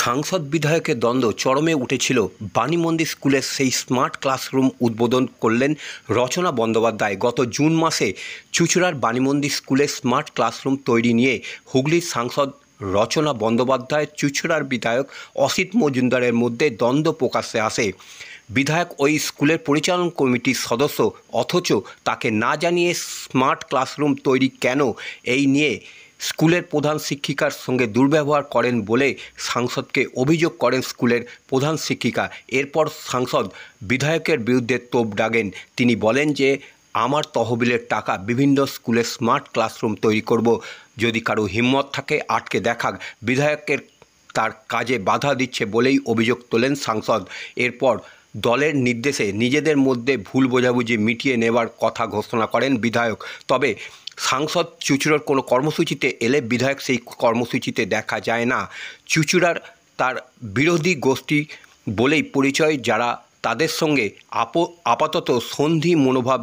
সাংসদ বিধায়কের দ্বন্দ্ব চরমে উঠেছিল বাণীমন্দির স্কুলের সেই স্মার্ট ক্লাসরুম উদ্বোধন করলেন রচনা বন্দ্যোপাধ্যায়। গত জুন মাসে চুঁচুড়ার বাণীমন্দির স্কুলে স্মার্ট ক্লাসরুম তৈরি নিয়ে হুগলির সাংসদ রচনা বন্দ্যোপাধ্যায় চুঁচুড়ার বিধায়ক অসিত মজুমদারের মধ্যে দ্বন্দ্ব প্রকাশ্যে আসে। বিধায়ক ওই স্কুলের পরিচালন কমিটির সদস্য, অথচ তাকে না জানিয়ে স্মার্ট ক্লাসরুম তৈরি কেন, এই নিয়ে স্কুলের প্রধান শিক্ষিকার সঙ্গে দুর্ব্যবহার করেন বলে সাংসদকে অভিযোগ করেন স্কুলের প্রধান শিক্ষিকা। এরপর সাংসদ বিধায়কের বিরুদ্ধে তোপ দাগেন। তিনি বলেন যে, আমার তহবিলের টাকা বিভিন্ন স্কুলে স্মার্ট ক্লাসরুম তৈরি করব, যদি কারো হিম্মত থাকে আটকে দেখাক। বিধায়কের তার কাজে বাধা দিচ্ছে বলেই অভিযোগ তোলেন সাংসদ। এরপর দলের নির্দেশে নিজেদের মধ্যে ভুল বোঝাবুঝি মিটিয়ে নেওয়ার কথা ঘোষণা করেন বিধায়ক। তবে সাংসদ চুঁচুড়ার কোনো কর্মসূচিতে এলে বিধায়ক সেই কর্মসূচিতে দেখা যায় না। চুঁচুড়ার তার বিরোধী গোষ্ঠী বলেই পরিচয় যারা, তাদের সঙ্গে আপাতত সন্ধি মনোভাব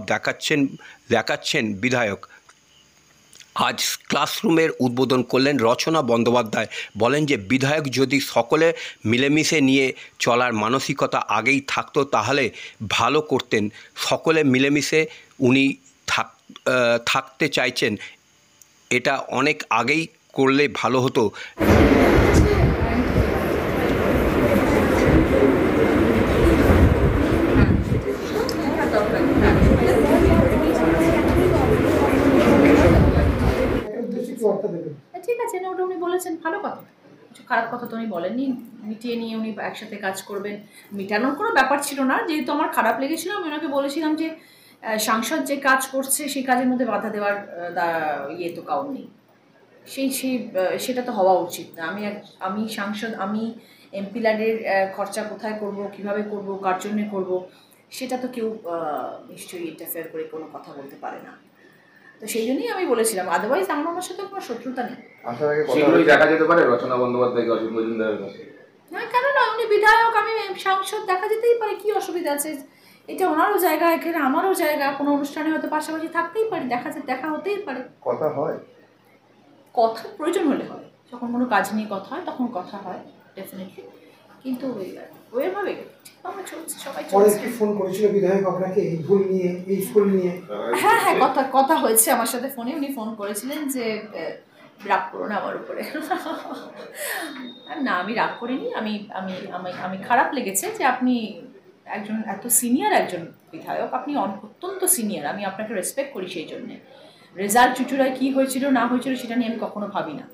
দেখাচ্ছেন বিধায়ক। আজ ক্লাসরুমের উদ্বোধন করলেন রচনা বন্দ্যোপাধ্যায়। বলেন যে, বিধায়ক যদি সকলে মিলেমিশে নিয়ে চলার মানসিকতা আগেই থাকতো তাহলে ভালো করতেন। সকলে মিলেমিশে উনি থাকতে চাইছেন, এটা অনেক আগেই করলে ভালো হতো। ঠিক আছে, না ওটা উনি বলেছেন, ভালো কথা, কিছু খারাপ কথা তো উনি বলেননি। মিটিয়ে নিয়ে উনি একসাথে কাজ করবেন, মিটানোর কোনো ব্যাপার ছিল না। যেহেতু আমার খারাপ লেগেছিল, আমি ওনাকে বলেছিলাম যে সাংসদ যে কাজ করছে সেই কাজের মধ্যে বাধা দেওয়ার ইয়ে তো কাউর নেই, সেটা তো হওয়া উচিত না। আমি সাংসদ, আমি এমপি ল্যাডের খরচা কোথায় করব, কিভাবে করব, কার জন্যে করব, সেটা তো কেউ নিশ্চয়ই ইন্টারফেয়ার করে কোনো কথা বলতে পারে না। তো সেই জন্যই আমি বলেছিলাম, আদারওয়াইজ আমার ওনার সাথে কোনো শত্রুতা নেই। সেগুলোই দেখা যেতে পারে রচনা বন্দ্যোপাধ্যায়কে অসিত মজুমদারের কাছে। হ্যাঁ, কেন না, উনি বিধায়ক, আমি সাংসদ, দেখা যেতেই পারে, কি অসুবিধা আছে? এটা ওনারও জায়গা, এখানে আমারও জায়গা, কোনো অনুষ্ঠানে হয়তো পাশাপাশি থাকতেই পারি, দেখা হতেই পারে। কথা হয়, কথা প্রয়োজন হলে হয়, যখন কোনো কাজ নিয়ে কথা হয় তখন কথা হয় ডেফিনেটলি, কিন্তু ওইভাবে আমরা চলছে, সবাই চলছে। ফোন করেছিল বিধায়ক আপনাকে এই ভুল নিয়ে, এই স্কুল নিয়ে? হ্যাঁ, কথা হয়েছে আমার সাথে ফোনে। উনি ফোন করেছিলেন যে রাগ করো না আমার উপরে। না, আমি রাগ করিনি। আমি খারাপ লেগেছে যে আপনি একজন এত সিনিয়র একজন বিধায়ক, আপনি অত্যন্ত সিনিয়র, আমি আপনাকে রেসপেক্ট করি সেই জন্যে। রেজাল্ট চুঁচুড়ায় কী হয়েছিল না হয়েছিল সেটা নিয়ে আমি কখনো ভাবি না,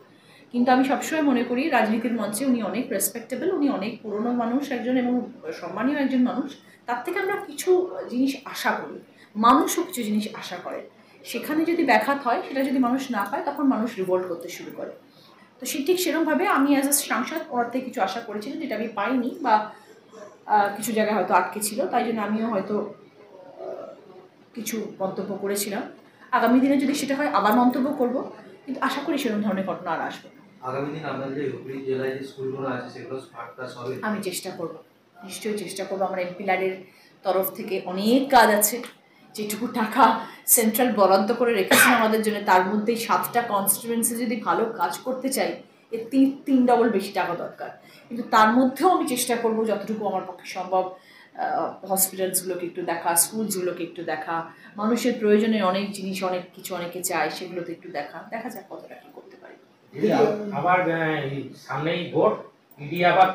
কিন্তু আমি সবসময় মনে করি রাজনীতির মঞ্চে উনি অনেক রেসপেক্টেবল, উনি অনেক পুরনো মানুষ একজন এবং সম্মানীয় একজন মানুষ। তার থেকে আমরা কিছু জিনিস আশা করি, মানুষও কিছু জিনিস আশা করে। সেখানে যদি ব্যাঘাত হয়, সেটা যদি মানুষ না পায়, তখন মানুষ রিভোল্ট করতে শুরু করে। তো ঠিক সেরকমভাবে আমি অ্যাজ এ সাংসদ ওনার থেকে কিছু আশা করেছিলাম, যেটা আমি পাইনি, বা কিছু জায়গায় হয়তো আটকে ছিল, তাই জন্য আমিও হয়তো কিছু মন্তব্য করেছিলাম। আগামী দিনে যদি সেটা হয় আবার মন্তব্য করব, কিন্তু আশা করি সেরকম ধরনের ঘটনা আর আসবে না। আগামী দিন আপনাদের হুগলি জেলায় যে স্কুলগুলো আছে সেগুলো স্মার্ট ক্লাস হবে? আমি চেষ্টা করব, নিশ্চয়ই চেষ্টা করব। আমার এমপি ল্যাডের তরফ থেকে অনেক কাজ আছে, যেটুকু টাকা সেন্ট্রাল বরাদ্দ করে রেখেছেন আমাদের জন্য, তার মধ্যেই 7টা কনস্টিটুয়েন্সি যদি ভালো কাজ করতে চাই, এর 3 ডবল বেশি টাকা দরকার। কিন্তু তার মধ্যেও আমি চেষ্টা করব যতটুকু আমার পক্ষে সম্ভব, হসপিটালসগুলোকে একটু দেখা, স্কুলসগুলোকে একটু দেখা, মানুষের প্রয়োজনে অনেক জিনিস, অনেক কিছু অনেকে চায়, সেগুলোতে একটু দেখা যাক কতটা কী করতে পারি। আবার সামনেই ভোট, আবার